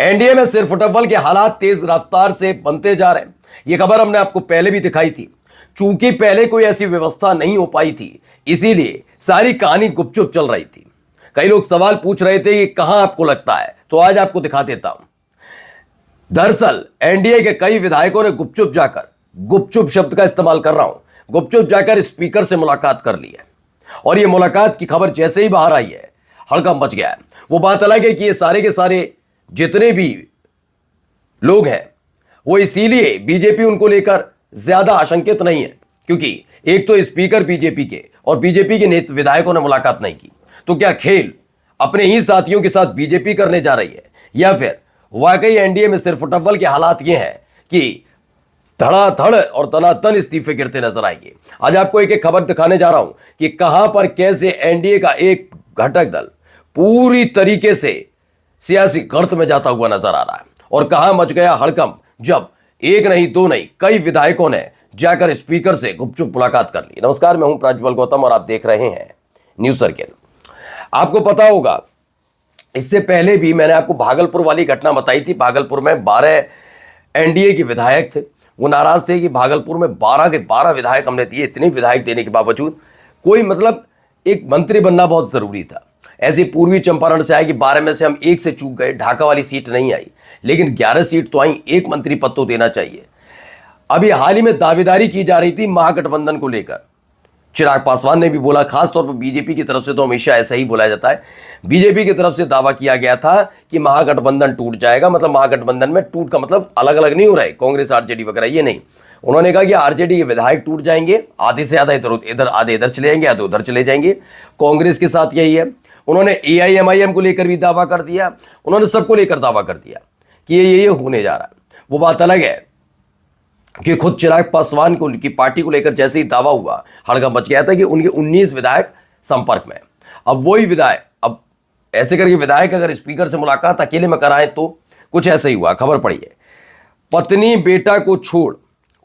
NDA में सिरफुटव्वल के हालात तेज रफ्तार से बनते जा रहे हैं। यह खबर हमने आपको पहले भी दिखाई थी। चूंकि पहले कोई ऐसी व्यवस्था नहीं हो पाई थी, इसीलिए सारी कहानी गुपचुप चल रही थी। कई लोग सवाल पूछ रहे थे कि कहां आपको लगता है, तो आज आपको दिखा देता हूं। दरअसल एनडीए के कई विधायकों ने गुपचुप जाकर, गुपचुप शब्द का इस्तेमाल कर रहा हूं, गुपचुप जाकर स्पीकर से मुलाकात कर ली है। और यह मुलाकात की खबर जैसे ही बाहर आई है, हड़कंप मच गया है। वो बात अलग है कि ये सारे के सारे जितने भी लोग हैं, वो इसीलिए बीजेपी उनको लेकर ज्यादा आशंकित नहीं है, क्योंकि एक तो स्पीकर बीजेपी के और बीजेपी के नेता विधायकों ने मुलाकात नहीं की। तो क्या खेल अपने ही साथियों के साथ बीजेपी करने जा रही है, या फिर वाकई एनडीए में सिरफुटव्वल के हालात ये हैं कि धड़ाधड़ और तनातन इस्तीफे गिरते नजर आएंगे। आज आपको एक एक खबर दिखाने जा रहा हूं कि कहां पर कैसे एनडीए का एक घटक दल पूरी तरीके से सियासी गर्त में जाता हुआ नजर आ रहा है, और कहां मच गया हड़कंप जब एक नहीं दो नहीं कई विधायकों ने जाकर स्पीकर से गुपचुप मुलाकात कर ली। नमस्कार, मैं हूं प्रज्वल गौतम और आप देख रहे हैं न्यूज सर्किल। आपको पता होगा, इससे पहले भी मैंने आपको भागलपुर वाली घटना बताई थी। भागलपुर में 12 एनडीए के विधायक थे, वो नाराज थे कि भागलपुर में 12 के 12 विधायक हमने दिए। इतने विधायक देने के बावजूद कोई एक मंत्री बनना बहुत जरूरी था। ऐसी पूर्वी चंपारण से आए कि 12 में से हम एक से चूक गए, ढाका वाली सीट नहीं आई, लेकिन 11 सीट तो आई, एक मंत्री पद तो देना चाहिए। अभी हाल ही में दावेदारी की जा रही थी महागठबंधन को लेकर। चिराग पासवान ने भी बोला, खासतौर पर बीजेपी की तरफ से तो हमेशा ऐसा ही बोला जाता है, बीजेपी की तरफ से दावा किया गया था कि महागठबंधन टूट जाएगा। मतलब महागठबंधन में टूट का मतलब अलग अलग नहीं हो रहा है, कांग्रेस आरजेडी वगैरह, ये नहीं। उन्होंने कहा कि आरजेडी के विधायक टूट जाएंगे, आधे से ज्यादा इधर आधे इधर चले जाएंगे, आधे उधर चले जाएंगे। कांग्रेस के साथ यही है। उन्होंने एआईएमआईएम को लेकर भी दावा कर दिया, उन्होंने सबको लेकर दावा कर दिया कि ये होने जा रहा है। वो बात अलग है कि खुद चिराग पासवान को की पार्टी को लेकर जैसे ही दावा हुआ, हड़कंप मच गया था कि उनके 19 विधायक संपर्क में। अब वही विधायक, अब ऐसे करके विधायक अगर स्पीकर से मुलाकात अकेले में कराए तो कुछ ऐसे ही हुआ। खबर पड़ी है, पत्नी बेटा को छोड़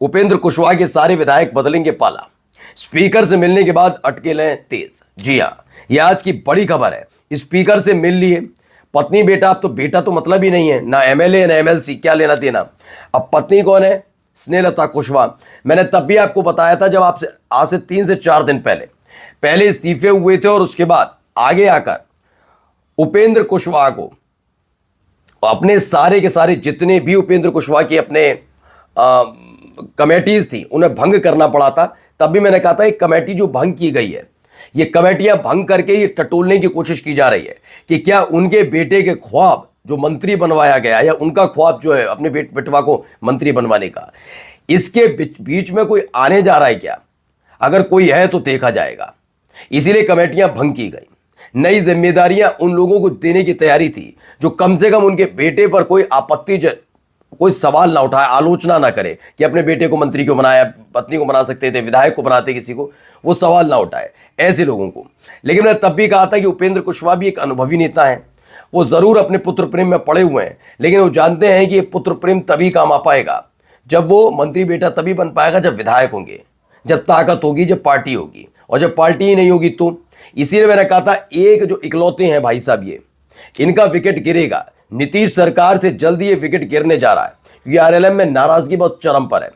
उपेंद्र कुशवाहा के सारे विधायक बदलेंगे पाला। स्पीकर से मिलने के बाद अटकेलें तेज। जी हां, यह आज की बड़ी खबर है। स्पीकर से मिल लिए, पत्नी बेटा, अब तो बेटा तो मतलब ही नहीं है, ना एमएलए ना एमएलसी, क्या लेना देना। अब पत्नी कौन है? स्नेहलता कुशवाहा। मैंने तब भी आपको बताया था, जब आपसे आज से 3 से 4 दिन पहले इस्तीफे हुए थे, और उसके बाद आगे आकर उपेंद्र कुशवाहा को अपने सारे के सारे जितने भी उपेंद्र कुशवाहा की अपने कमेटीज थी, उन्हें भंग करना पड़ा था। तब भी मैंने कहा था, एक कमेटी जो भंग की गई है, ये कमेटियां भंग करके ये टटोलने की कोशिश की जा रही है कि क्या उनके बेटे के ख्वाब जो मंत्री बनवाया गया, या उनका ख्वाब जो है अपने बेटवा को मंत्री बनवाने का, इसके बीच में कोई आने जा रहा है क्या? अगर कोई है तो देखा जाएगा। इसीलिए कमेटियां भंग की गई। नई जिम्मेदारियां उन लोगों को देने की तैयारी थी जो कम से कम उनके बेटे पर कोई कोई सवाल ना उठाए, आलोचना ना करे कि अपने बेटे को मंत्री क्यों बनाया, पत्नी को बना सकते थे, विधायक को बनाते किसी को, वो सवाल ना उठाए ऐसे लोगों को। लेकिन मैंने तब भी कहा था कि उपेंद्र कुशवाहा भी एक अनुभवी नेता है। वो जरूर अपने पुत्र प्रेम में पड़े हुए हैं, लेकिन वो जानते हैं कि ये पुत्र प्रेम तभी काम आ पाएगा जब वो मंत्री बेटा तभी बन पाएगा जब विधायक होंगे, जब ताकत होगी, जब पार्टी होगी। और जब पार्टी ही नहीं होगी तो इसीलिए मैंने कहा था, एक जो इकलौते हैं भाई साहब, ये इनका विकेट गिरेगा। नीतीश सरकार से जल्दी ये विकेट गिरने जा रहा है, क्योंकि आरएलएम में नाराजगी बहुत चरम पर है।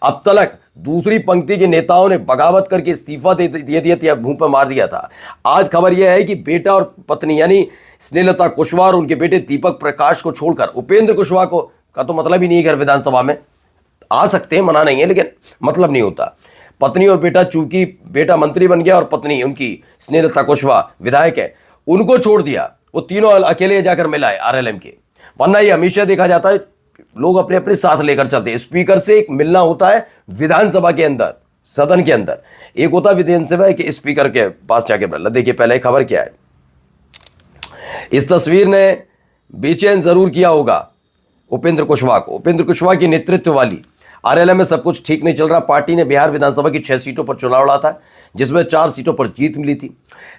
अब तक दूसरी पंक्ति के नेताओं ने बगावत करके इस्तीफा दे दिया था, मुंह पर मार दिया था। आज खबर यह है कि बेटा और पत्नी यानी स्नेहलता कुशवाहा और उनके बेटे दीपक प्रकाश को छोड़कर उपेंद्र कुशवाहा का तो मतलब ही नहीं है, विधानसभा में आ सकते हैं, मना नहीं है, लेकिन मतलब नहीं होता। पत्नी और बेटा, चूंकि बेटा मंत्री बन गया और पत्नी उनकी स्नेहलता कुशवाहा विधायक है, उनको छोड़ दिया। वो तीनों अकेले जाकर मिलाए आरएलएम के। वरना ये हमेशा देखा जाता है, लोग अपने अपने साथ लेकर चलते हैं। स्पीकर से एक मिलना होता है विधानसभा के अंदर, सदन के अंदर, एक होता है विधानसभा के स्पीकर के पास जाके मिलना। देखिए पहले खबर क्या है। इस तस्वीर ने बेचैन जरूर किया होगा उपेंद्र कुशवाहा को। उपेंद्र कुशवाहा के नेतृत्व वाली आरएलएम में सब कुछ ठीक नहीं चल रहा। पार्टी ने बिहार विधानसभा की 6 सीटों पर चुनाव लड़ा था, जिसमें 4 सीटों पर जीत मिली थी,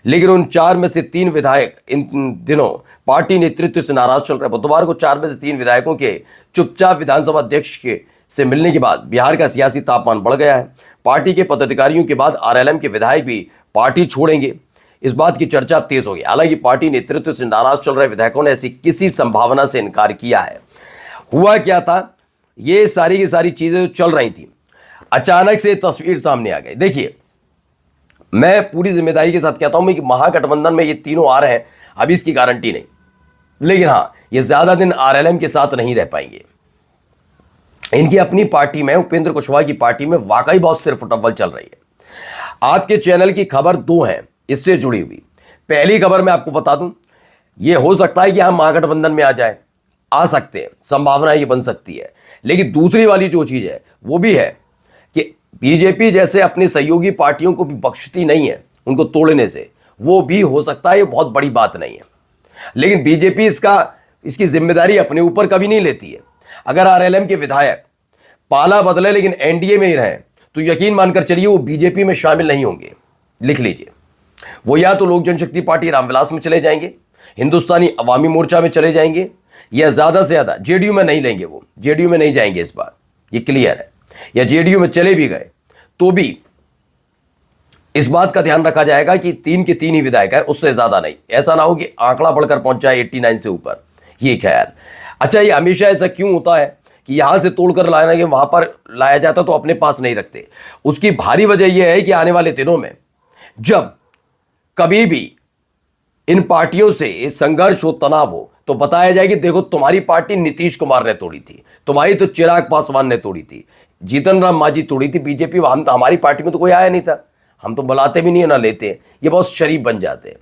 लेकिन उन 4 में से 3 विधायक इन दिनों पार्टी नेतृत्व से नाराज चल रहे हैं। बुधवार को 4 में से 3 विधायकों के चुपचाप विधानसभा अध्यक्ष से मिलने के बाद बिहार का सियासी तापमान बढ़ गया है। पार्टी के पदाधिकारियों के बाद आरएलएम के विधायक भी पार्टी छोड़ेंगे, इस बात की चर्चा तेज हो गई। हालांकि पार्टी नेतृत्व से नाराज चल रहे विधायकों ने ऐसी किसी संभावना से इनकार किया है। हुआ क्या था, ये सारी की सारी चीजें जो चल रही थी, अचानक से तस्वीर सामने आ गई। देखिए, मैं पूरी जिम्मेदारी के साथ कहता हूं कि महागठबंधन में ये तीनों आ रहे हैं, अभी इसकी गारंटी नहीं, लेकिन हां, ये ज्यादा दिन आरएलएम के साथ नहीं रह पाएंगे। इनकी अपनी पार्टी में, उपेंद्र कुशवाहा की पार्टी में वाकई बहुत सिरफुटअव्वल चल रही है। आपके चैनल की खबर दो है इससे जुड़ी हुई। पहली खबर मैं आपको बता दूं, यह हो सकता है कि हम महागठबंधन में आ सकते हैं, संभावना ये बन सकती है। लेकिन दूसरी वाली जो चीज है वो भी है कि बीजेपी जैसे अपनी सहयोगी पार्टियों को भी बख्शती नहीं है उनको तोड़ने से, वो भी हो सकता है, ये बहुत बड़ी बात नहीं है। लेकिन बीजेपी इसकी जिम्मेदारी अपने ऊपर कभी नहीं लेती है। अगर आरएलएम के विधायक पाला बदले लेकिन एनडीए में ही रहे तो यकीन मानकर चलिए वो बीजेपी में शामिल नहीं होंगे। लिख लीजिए, वो या तो लोक जनशक्ति पार्टी रामविलास में चले जाएंगे, हिंदुस्तानी अवामी मोर्चा में चले जाएंगे, या ज्यादा से ज्यादा जेडीयू में नहीं लेंगे, वो जेडीयू में नहीं जाएंगे इस बार, ये क्लियर है। या जेडीयू में चले भी गए तो भी इस बात का ध्यान रखा जाएगा कि 3 के 3 ही विधायक है, उससे ज्यादा नहीं। ऐसा ना हो कि आंकड़ा बढ़कर पहुंच जाए 89 से ऊपर, ये खैर। अच्छा, ये हमेशा ऐसा क्यों होता है कि यहां से तोड़कर लाना कि वहां पर लाया जाता तो अपने पास नहीं रखते? उसकी भारी वजह यह है कि आने वाले दिनों में जब कभी भी इन पार्टियों से संघर्ष हो, तनाव हो, तो बताया जाए कि देखो तुम्हारी पार्टी नीतीश कुमार ने तोड़ी थी, तुम्हारी तो चिराग पासवान ने तोड़ी थी, जीतन राम मांझी तोड़ी थी, बीजेपी हमारी पार्टी में तो कोई आया नहीं था, हम तो बुलाते भी नहीं ना लेते, ये बहुत शरीफ बन जाते हैं।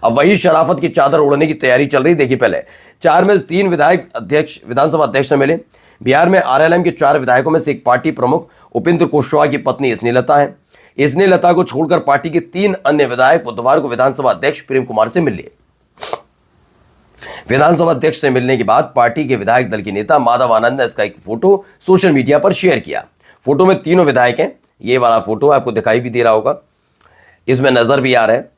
अब वही शराफत की चादर ओढ़ने की तैयारी चल रही। देखिए, पहले 4 में से 3 विधानसभा अध्यक्ष ने मिले। बिहार में आरएलएम के 4 विधायकों में से एक पार्टी प्रमुख उपेंद्र कुशवाहा की पत्नी स्नेहलता है। स्नेहलता को छोड़कर पार्टी के 3 अन्य विधायक बुधवार को विधानसभा अध्यक्ष प्रेम कुमार से मिले। विधानसभा अध्यक्ष से मिलने के बाद पार्टी के विधायक दल के नेता माधव आनंद ने इसका एक फोटो सोशल मीडिया पर शेयर किया। फोटो में तीनों विधायक हैं, ये वाला फोटो आपको दिखाई भी दे रहा होगा, इसमें नजर भी आ रहा है।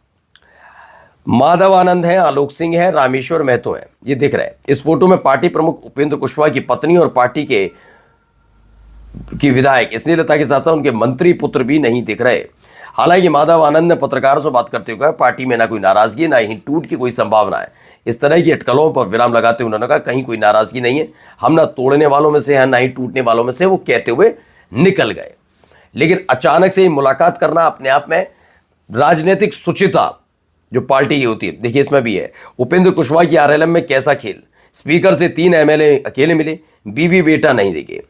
माधव आनंद है, आलोक सिंह है, रामेश्वर महतो है, ये दिख रहा है। इस फोटो में पार्टी प्रमुख उपेंद्र कुशवाहा की पत्नी और पार्टी की विधायक स्नेहलता के साथ उनके मंत्री पुत्र भी नहीं दिख रहे। हालांकि माधव आनंद ने पत्रकारों से बात करते हुए कहा, पार्टी में ना कोई नाराजगी ना ही टूट की कोई संभावना है। इस तरह की अटकलों पर विराम लगाते हुए उन्होंने कहा, कहीं कोई नाराजगी नहीं है, हम ना तोड़ने वालों में से हैं ना ही टूटने वालों में से, वो कहते हुए निकल गए। लेकिन अचानक से मुलाकात करना अपने आप में राजनीतिक सुचिता जो पार्टी की होती है, देखिए इसमें भी है। उपेंद्र कुशवाहा की आरएलएम में कैसा खेल, स्पीकर से 3 एमएलए अकेले मिले, बीवी बेटा नहीं दिखे।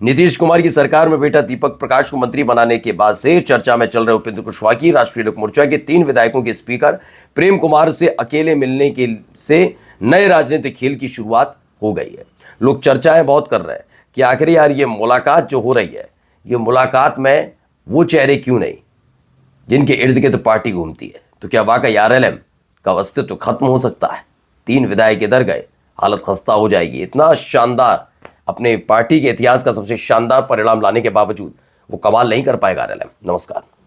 नीतीश कुमार की सरकार में बेटा दीपक प्रकाश को मंत्री बनाने के बाद से चर्चा में चल रहे उपेंद्र कुशवाहा की राष्ट्रीय लोक मोर्चा के 3 विधायकों के स्पीकर प्रेम कुमार से अकेले मिलने के से नए राजनीतिक खेल की शुरुआत हो गई है। लोग चर्चाएं बहुत कर रहे हैं कि आखिर यार ये मुलाकात जो हो रही है, ये मुलाकात में वो चेहरे क्यों नहीं जिनके इर्द गिर्द पार्टी घूमती है? तो क्या वाकई आरएलएम का अस्तित्व खत्म हो सकता है? 3 विधायक इधर गए, हालत खस्ता हो जाएगी। इतना शानदार, अपने पार्टी के इतिहास का सबसे शानदार परिणाम लाने के बावजूद वो कमाल नहीं कर पाएगा आरएलएम। नमस्कार।